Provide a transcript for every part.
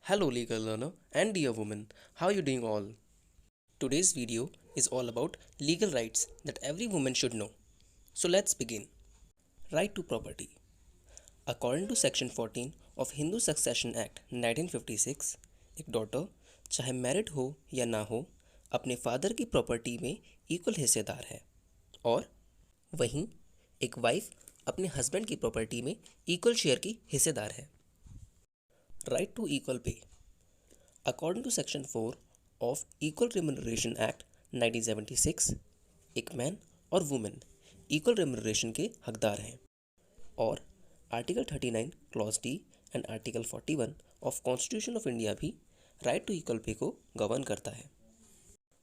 Hello legal learner and dear woman, how are you doing all? Today's video is all about legal rights that every woman should know. So let's begin. Right to property. According to section 14 of Hindu Succession Act 1956, एक daughter चाहे married हो या ना हो अपने father की property में equal हिस्सेदार है और वहीं एक वाइफ अपने हस्बैंड की प्रॉपर्टी में इक्वल शेयर की हिस्सेदार है. Right to equal pay. According to section 4 of equal remuneration act 1976, एक मैन और वुमेन इक्वल रिम्यूनरेशन के हकदार हैं और article 39 clause D and article 41 of constitution of India भी राइट टू इक्वल पे को गवर्न करता है.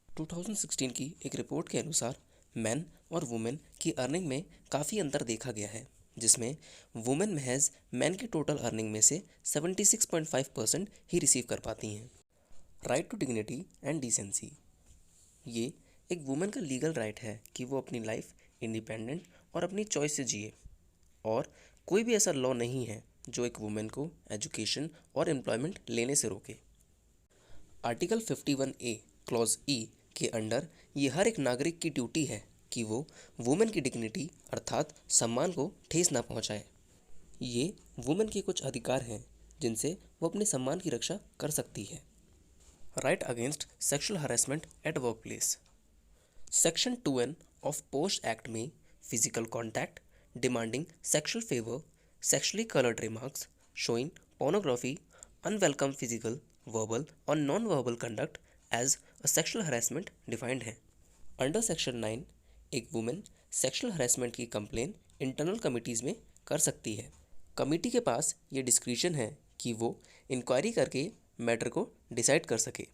2016 की एक रिपोर्ट के अनुसार मैन और वुमेन की अर्निंग में काफ़ी अंतर देखा गया है, जिसमें वुमेन महज मैन की टोटल अर्निंग में से 76.5% ही रिसीव कर पाती हैं. Right to dignity and decency. ये एक वुमेन का लीगल राइट है कि वो अपनी लाइफ इंडिपेंडेंट और अपनी चॉइस से जिए और कोई भी ऐसा लॉ नहीं है जो एक वुमेन को एजुकेशन और एम्प्लॉयमेंट लेने से रोके. आर्टिकल 51A क्लॉज ई के अंडर ये हर एक नागरिक की ड्यूटी है कि वो वुमेन की डिग्निटी अर्थात सम्मान को ठेस ना पहुंचाए. ये वुमेन के कुछ अधिकार हैं जिनसे वो अपने सम्मान की रक्षा कर सकती है. Right against sexual harassment at work place. Section 2N of post act में physical contact, demanding sexual favour, sexually coloured remarks, showing pornography, unwelcome physical, verbal और non-verbal conduct as a sexual harassment defined है. Under section 9 एक women sexual harassment की complain internal committees में कर सकती है. Committee के पास ये डिस्क्रिशन है कि वो इंक्वायरी करके मैटर को डिसाइड कर सके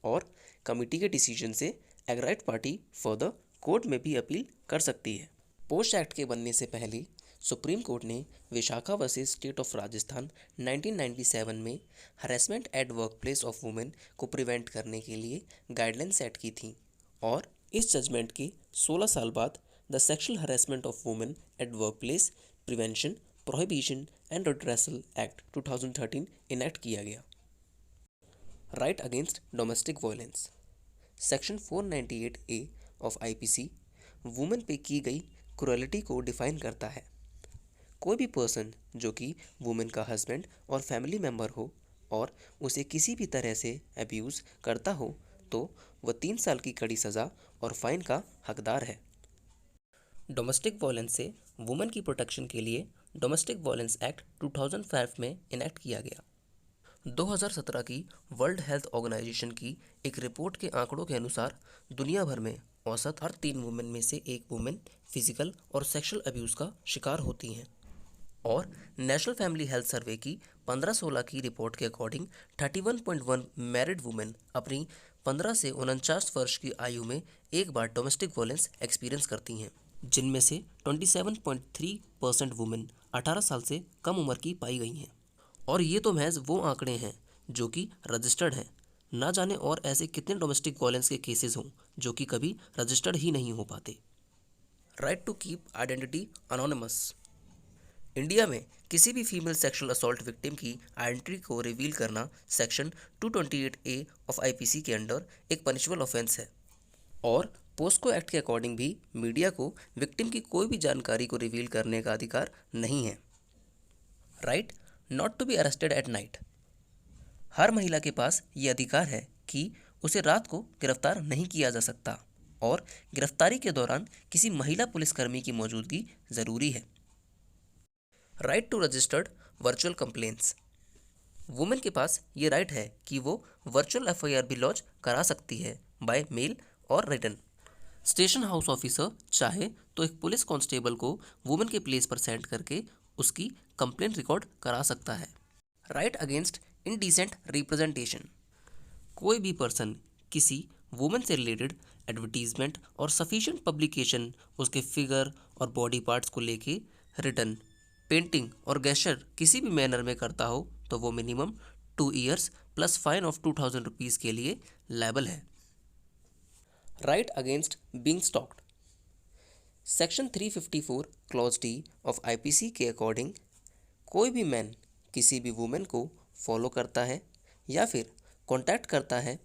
और कमिटी के डिसीजन से एग्राइट पार्टी फर्दर कोर्ट में भी अपील कर सकती है. पोस्ट एक्ट के बनने से पहले सुप्रीम कोर्ट ने Vishakha versus state of Rajasthan 1997 में harassment eight work place of women को प्रिवेंट करने के लिए गाइडलाइन सेट की थी और इस जजमेंट के 16 साल बाद the sexual harassment of women at work place prevention, prohibition and redressal act 2013 enact किया गया. Right against domestic violence. Section 498A of IPC women पे की गई क्रूएलिटी को डिफाइन करता है. कोई भी पर्सन जो कि वुमेन का हस्बैंड और फैमिली मेम्बर हो और उसे किसी भी तरह से अब्यूज़ करता हो तो वह 3 साल की कड़ी सज़ा और फाइन का हकदार है. डोमेस्टिक वायलेंस से वुमेन की प्रोटेक्शन के लिए डोमेस्टिक वायलेंस एक्ट 2005 में इनेक्ट किया गया. 2017 की वर्ल्ड हेल्थ ऑर्गेनाइजेशन की एक रिपोर्ट के आंकड़ों के अनुसार दुनिया भर में औसत हर 3 वुमेन में से एक वुमेन फिजिकल और सेक्सुअल अब्यूज़ का शिकार होती हैं और नेशनल फैमिली हेल्थ सर्वे की 15-16 की रिपोर्ट के अकॉर्डिंग 31.1 मैरिड वुमेन अपनी 15 से 49 वर्ष की आयु में एक बार डोमेस्टिक वायलेंस एक्सपीरियंस करती हैं, जिनमें से 27.3% वुमेन 18 साल से कम उम्र की पाई गई हैं. और ये तो महज वो आंकड़े हैं जो कि रजिस्टर्ड हैं. ना जाने और ऐसे कितने डोमेस्टिक वायलेंस के केसेस हों जो कि कभी रजिस्टर्ड ही नहीं हो पाते. Right to keep identity anonymous. India में किसी भी फीमेल सेक्सुअल असॉल्ट विक्टिम की आइडेंटिटी को रिवील करना सेक्शन 228A ऑफ आईपीसी के अंडर एक पनिशेबल ऑफेंस है और पोस्को एक्ट के अकॉर्डिंग भी मीडिया को विक्टिम की कोई भी जानकारी को रिवील करने का अधिकार नहीं है. Right not to be arrested at night. हर महिला के पास ये अधिकार है कि उसे रात को गिरफ्तार नहीं किया जा सकता और गिरफ्तारी के दौरान किसी महिला पुलिसकर्मी की मौजूदगी ज़रूरी है. Right to registered virtual complaints. Women के पास ये राइट है कि वो वर्चुअल एफआईआर भी लॉन्च करा सकती है बाय मेल और रिटन. स्टेशन हाउस ऑफिसर चाहे तो एक पुलिस कांस्टेबल को वुमेन के प्लेस पर सेंड करके उसकी कंप्लेंट रिकॉर्ड करा सकता है. Right against indecent representation. कोई भी पर्सन किसी वुमेन से रिलेटेड एडवर्टीजमेंट और सफिशिएंट पब्लिकेशन उसके फिगर और बॉडी पार्ट्स को लेके रिटन, पेंटिंग और गेस्चर किसी भी मैनर में करता हो तो वो minimum 2 years plus fine of 2000 rupees के लिए लायबल है. Right against being stocked. Section 354 clause D of IPC के अकॉर्डिंग कोई भी मैन किसी भी वुमेन को फॉलो करता है, या फिर कॉन्टैक्ट करता है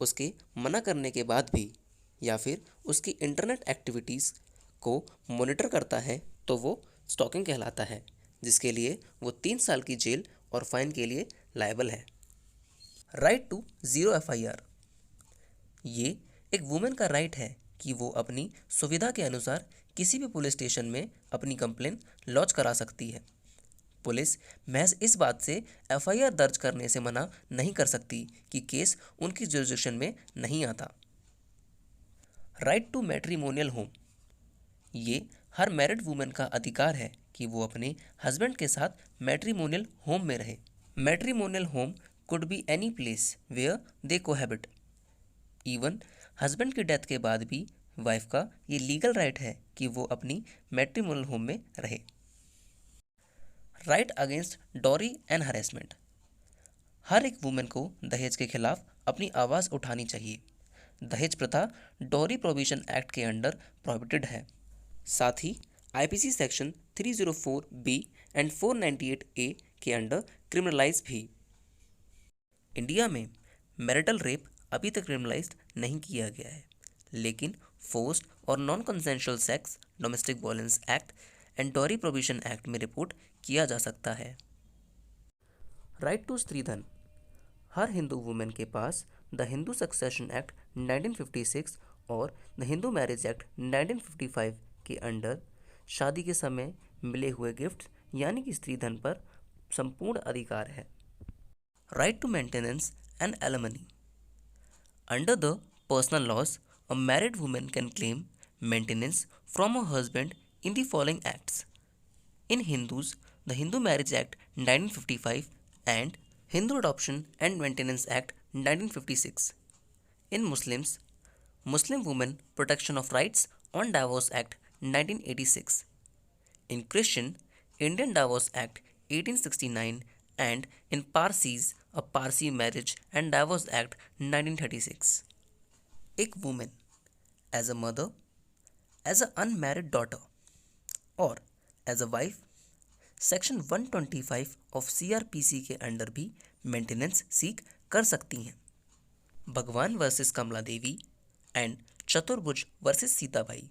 उसके मना करने के बाद भी, या फिर उसकी इंटरनेट एक्टिविटीज़ को मॉनिटर करता है, तो वो स्टॉकिंग कहलाता है, जिसके लिए वो 3 साल की जेल और फाइन के लिए लायबल है। Right to zero FIR। ये एक वुमेन का राइट है कि वो अपनी सुविधा के अनुसार किसी भी पुलिस स्टेशन में अपनी कंप्लेन लॉन्च करा सकती है। पुलिस महज इस बात से FIR दर्ज करने से मना नहीं कर सकती कि केस उनकी जुरिस्डिक्शन में नहीं आता। Right to matrimonial home. ये हर मैरिड वुमेन का अधिकार है कि वो अपने हस्बैंड के साथ मैट्रिमोनियल होम में रहे। Matrimonial home could be any place where they cohabit. Even husband की डेथ के बाद भी वाइफ का ये लीगल राइट है कि वो अपनी मैट्रिमोनियल होम में रहे। Right against dowry and harassment. हर एक वुमेन को दहेज के खिलाफ अपनी आवाज़ उठानी चाहिए। दहेज प्रथा डॉरी प्रोहिबिशन एक्ट के अंडर प्रोहिबिटेड है। साथ ही IPC section 304B and 498A के अंडर क्रिमिनलाइज भी। इंडिया में मैरिटल रेप अभी तक क्रिमिनलाइज्ड नहीं किया गया है, लेकिन फोर्स्ड और non consensual sex, domestic violence act and dowry prohibition act में रिपोर्ट किया जा सकता है। Right to stridhan. हर हिंदू वुमेन के पास द हिंदू सक्सेशन एक्ट 1956 और द हिंदू मैरिज एक्ट 1955 के अंडर शादी के समय मिले हुए गिफ्ट यानी कि स्त्रीधन पर संपूर्ण अधिकार है। Right to maintenance and alimony. Under the personal laws, a married woman can claim maintenance from her husband in the following acts. In Hindus, the Hindu Marriage Act 1955 and Hindu Adoption and Maintenance Act 1956. In Muslims, Muslim Women Protection of Rights on Divorce Act 1986. In Christian, Indian Divorce Act 1869 and in Parsis, a Parsi Marriage and Divorce Act 1936. एक women as a mother, as a unmarried daughter और as a wife section 125 of CRPC के under भी maintenance सीख कर सकती हैं। Bhagwan versus Kamla Devi and Chaturbhuj versus Sitabai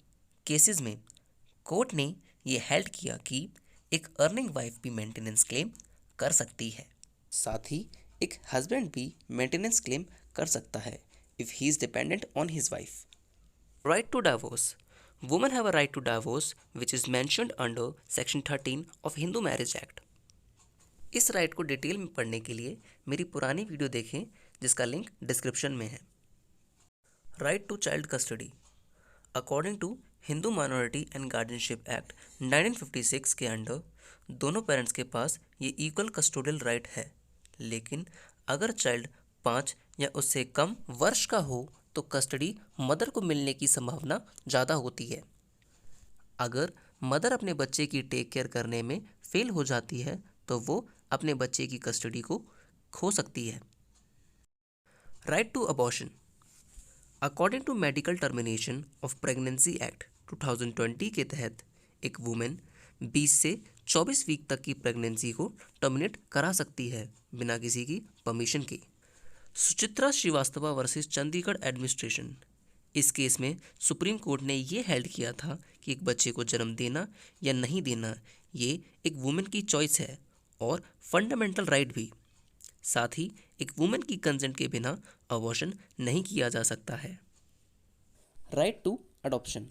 cases में court ने ये हेल्ड किया कि एक अर्निंग वाइफ भी मेंटेनेंस क्लेम कर सकती है। साथ ही एक हस्बैंड भी मेंटेनेंस क्लेम कर सकता है if he is dependent on his wife. Right to divorce. Women have a right to divorce which is mentioned under section 13 of Hindu Marriage Act. इस राइट को डिटेल में पढ़ने के लिए मेरी पुरानी वीडियो देखें जिसका लिंक डिस्क्रिप्शन में है। Right to child custody. According to Hindu minority and guardianship act 1956 के अंडर दोनों पेरेंट्स के पास ये इक्वल कस्टोडियल राइट है, लेकिन अगर चाइल्ड 5 या उससे कम वर्ष का हो तो कस्टडी मदर को मिलने की संभावना ज़्यादा होती है। अगर मदर अपने बच्चे की टेक केयर करने में फेल हो जाती है तो वो अपने बच्चे की कस्टडी को खो सकती है। Right to abortion. According to medical termination of pregnancy act 2020 के तहत एक वुमेन 20 से 24 वीक तक की प्रेगनेंसी को टर्मिनेट करा सकती है बिना किसी की परमिशन के। Suchitra Srivastava versus Chandigarh administration. इस केस में सुप्रीम कोर्ट ने ये हेल्ड किया था कि एक बच्चे को जन्म देना या नहीं देना ये एक वुमेन की चॉइस है और फंडामेंटल राइट भी। साथ ही एक वुमेन की कंसेंट के बिना अबॉर्शन नहीं किया जा सकता है। Right to adoption.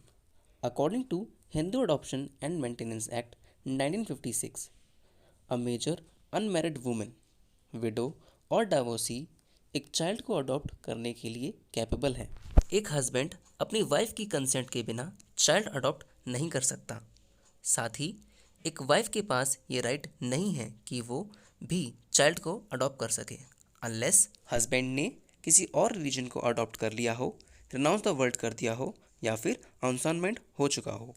According to Hindu adoption and maintenance act 1956, a major unmarried women, widow और डाइवोर्सी एक चाइल्ड को अडॉप्ट करने के लिए कैपेबल है। एक हस्बैंड अपनी वाइफ की कंसेंट के बिना चाइल्ड अडॉप्ट नहीं कर सकता। साथ ही एक वाइफ के पास ये राइट नहीं है कि वो भी चाइल्ड को अडॉप्ट कर सके अनलेस हस्बैंड ने किसी और रिलीजन को अडॉप्ट कर लिया हो, रिनाउंस द वर्ल्ड कर दिया हो या फिर अनसॉनमेंट हो चुका हो।